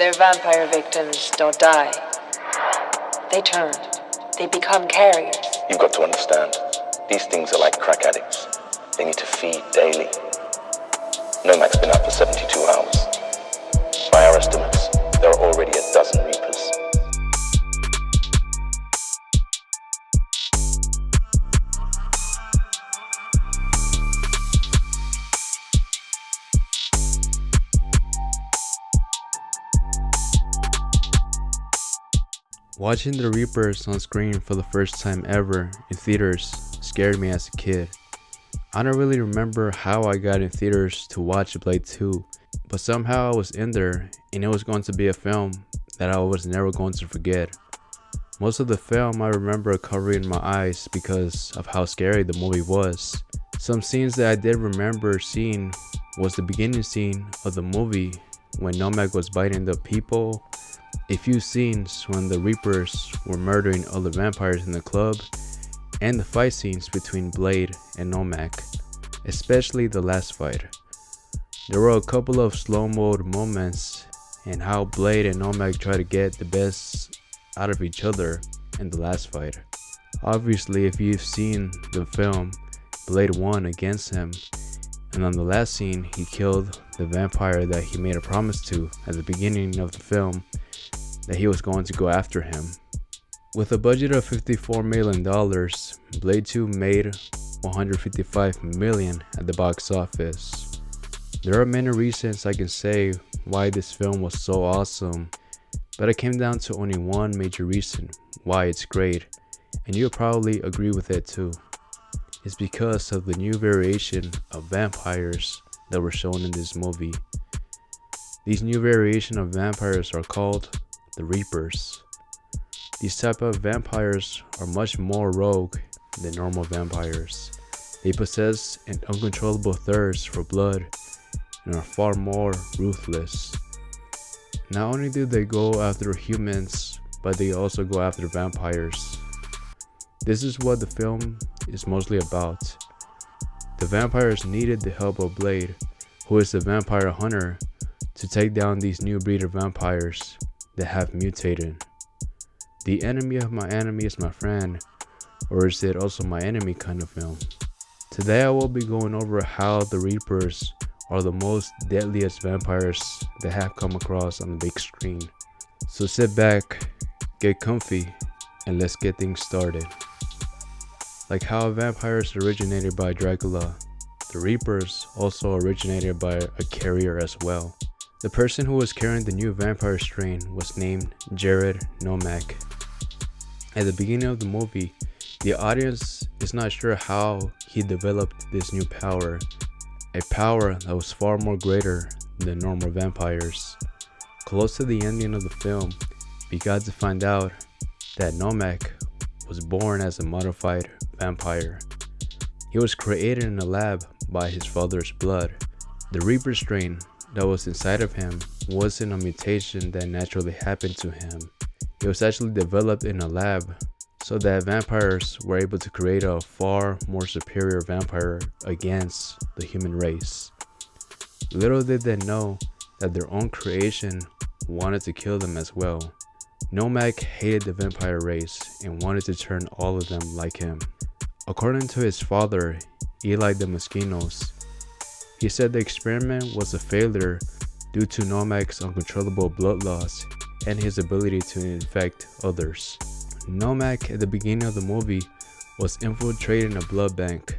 Their vampire victims don't die. They turn. They become carriers. You've got to understand, these things are like crack addicts. They need to feed daily. Nomac's been out for 72 hours. By our estimates, there are already a dozen reapers. Watching the Reapers on screen for the first time ever in theaters scared me as a kid. I don't really remember how I got in theaters to watch Blade 2, but somehow I was in there and it was going to be a film that I was never going to forget. Most of the film I remember covering my eyes because of how scary the movie was. Some scenes that I did remember seeing was the beginning scene of the movie when Nomac was biting the people, a few scenes when the Reapers were murdering other vampires in the club, and the fight scenes between Blade and Nomac, especially the last fight. There were a couple of slow-mo moments and how Blade and Nomac try to get the best out of each other in the last fight. Obviously, if you've seen the film, Blade won against him, and on the last scene he killed the vampire that he made a promise to at the beginning of the film that he was going to go after him. With a budget of $54 million, Blade 2 made $155 million at the box office. There are many reasons I can say why this film was so awesome, but it came down to only one major reason why it's great, and you'll probably agree with it too. It's because of the new variation of vampires that were shown in this movie. These new variation of vampires are called the Reapers. These type of vampires are much more rogue than normal vampires. They possess an uncontrollable thirst for blood and are far more ruthless. Not only do they go after humans, but they also go after vampires. This is what the film is mostly about. The vampires needed the help of Blade, who is a vampire hunter, to take down these new breed of vampires that have mutated. The enemy of my enemy is my friend, or is it also my enemy kind of film. Today I will be going over how the Reapers are the most deadliest vampires that have come across on the big screen. So sit back, get comfy, and let's get things started. Like how vampires originated by Dracula, the Reapers also originated by a carrier as well. The person who was carrying the new vampire strain was named Jared Nomac. At the beginning of the movie, the audience is not sure how he developed this new power, a power that was far more greater than normal vampires. Close to the ending of the film, we got to find out that Nomac was born as a modified vampire. He was created in a lab by his father's blood. The Reaper strain that was inside of him wasn't a mutation that naturally happened to him. It was actually developed in a lab so that vampires were able to create a far more superior vampire against the human race. Little did they know that their own creation wanted to kill them as well. Nomac hated the vampire race and wanted to turn all of them like him. According to his father, Eli the Mosquitos, he said the experiment was a failure due to Nomac's uncontrollable blood loss and his ability to infect others. Nomac at the beginning of the movie was infiltrating a blood bank.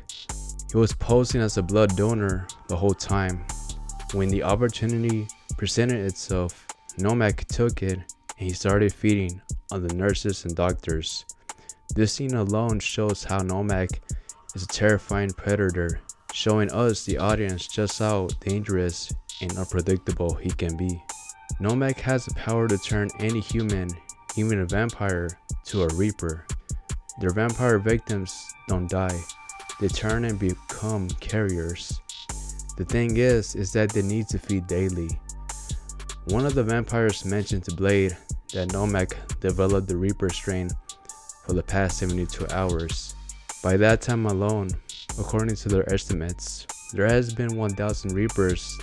He was posing as a blood donor the whole time. When the opportunity presented itself, Nomac took it and he started feeding on the nurses and doctors. This scene alone shows how Nomac is a terrifying predator, showing us, the audience, just how dangerous and unpredictable he can be. Nomac has the power to turn any human, even a vampire, to a Reaper. Their vampire victims don't die, they turn and become carriers. The thing is that they need to feed daily. One of the vampires mentioned to Blade that Nomac developed the Reaper strain for the past 72 hours. By that time alone, according to their estimates, there has been 1,000 Reapers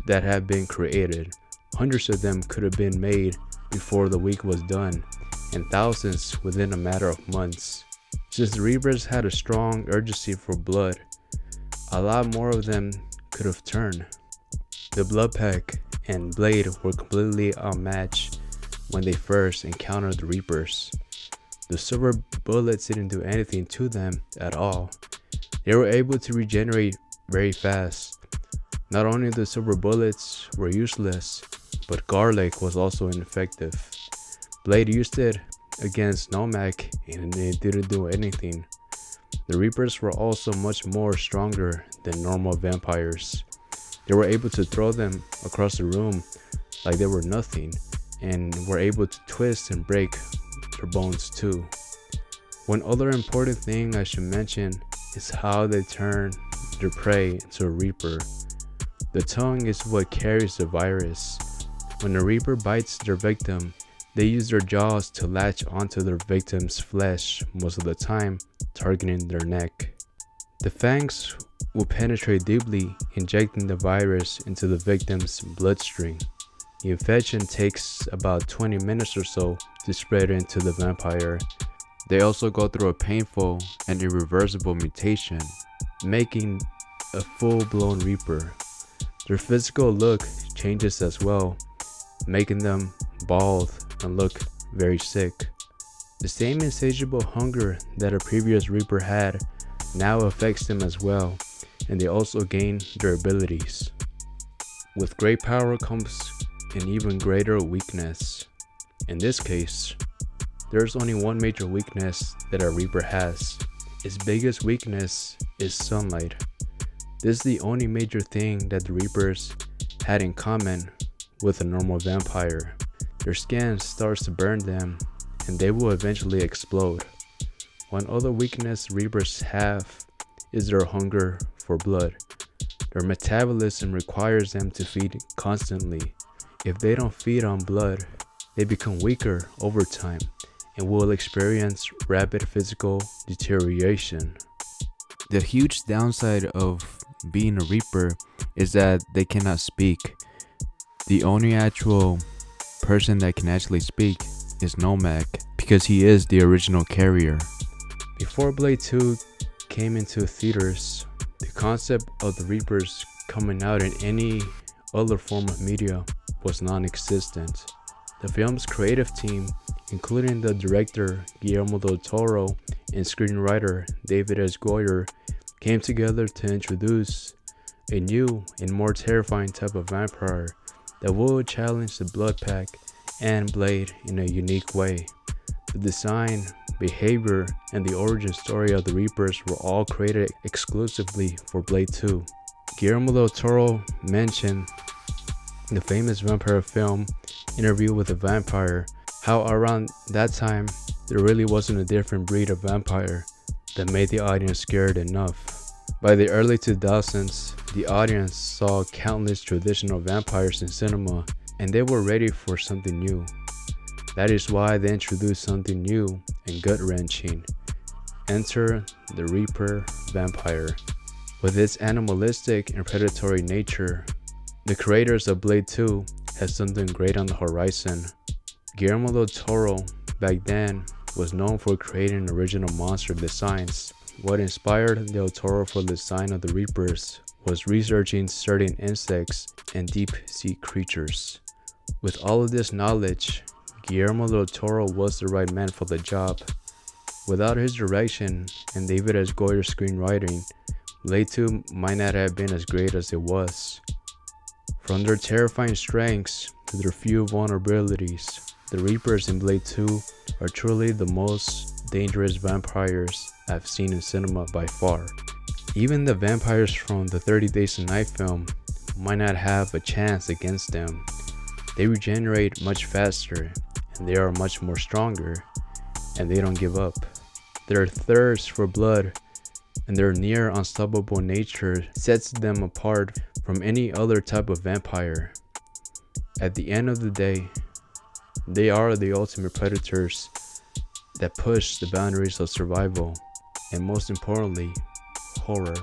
that have been created, Hundreds of them could have been made before the week was done, and thousands within a matter of months. Since the Reapers had a strong urgency for blood, a lot more of them could have turned. The Blood Pack and Blade were completely outmatched when they first encountered the Reapers. The silver bullets didn't do anything to them at all. They were able to regenerate very fast. Not only the silver bullets were useless, but garlic was also ineffective. Blade used it against Nomac and it didn't do anything. The Reapers were also much more stronger than normal vampires. They were able to throw them across the room like they were nothing, and were able to twist and break their bones too. One other important thing I should mention is how they turn their prey into a Reaper. The tongue is what carries the virus. When a Reaper bites their victim, they use their jaws to latch onto their victim's flesh most of the time, targeting their neck. The fangs will penetrate deeply, injecting the virus into the victim's bloodstream. The infection takes about 20 minutes or so to spread into the vampire. They also go through a painful and irreversible mutation, making a full-blown Reaper. Their physical look changes as well, making them bald and look very sick. The same insatiable hunger that a previous Reaper had now affects them as well, and they also gain their abilities. With great power comes an even greater weakness. In this case, there's only one major weakness that a Reaper has. Its biggest weakness is sunlight. This is the only major thing that the Reapers had in common with a normal vampire. Their skin starts to burn them, and they will eventually explode. One other weakness Reapers have is their hunger for blood. Their metabolism requires them to feed constantly. If they don't feed on blood, they become weaker over time and will experience rapid physical deterioration. The huge downside of being a Reaper is that they cannot speak. The only actual person that can actually speak is Nomac, because he is the original carrier. Before Blade 2 came into theaters, the concept of the Reapers coming out in any other form of media was non-existent. The film's creative team, including the director Guillermo del Toro and screenwriter David S. Goyer, came together to introduce a new and more terrifying type of vampire that will challenge the Blood Pack and Blade in a unique way. The design, behavior, and the origin story of the Reapers were all created exclusively for Blade 2. Guillermo del Toro mentioned in the famous vampire film Interview with a Vampire how around that time there really wasn't a different breed of vampire that made the audience scared enough. By the early 2000s, the audience saw countless traditional vampires in cinema, and they were ready for something new. That is why they introduced something new and gut-wrenching. Enter the Reaper vampire. With its animalistic and predatory nature, the creators of Blade 2 had something great on the horizon. Guillermo del Toro, back then, was known for creating original monster designs. What inspired del Toro for the design of the Reapers was researching certain insects and deep-sea creatures. With all of this knowledge, Guillermo del Toro was the right man for the job. Without his direction and David S. Goyer's screenwriting, Blade 2 might not have been as great as it was. From their terrifying strengths to their few vulnerabilities, the Reapers in Blade 2 are truly the most dangerous vampires I've seen in cinema by far. Even the vampires from the 30 Days of Night film might not have a chance against them. They regenerate much faster, and they are much more stronger, and they don't give up. Their thirst for blood and their near unstoppable nature sets them apart from any other type of vampire. At the end of the day, they are the ultimate predators that push the boundaries of survival, and most importantly, horror.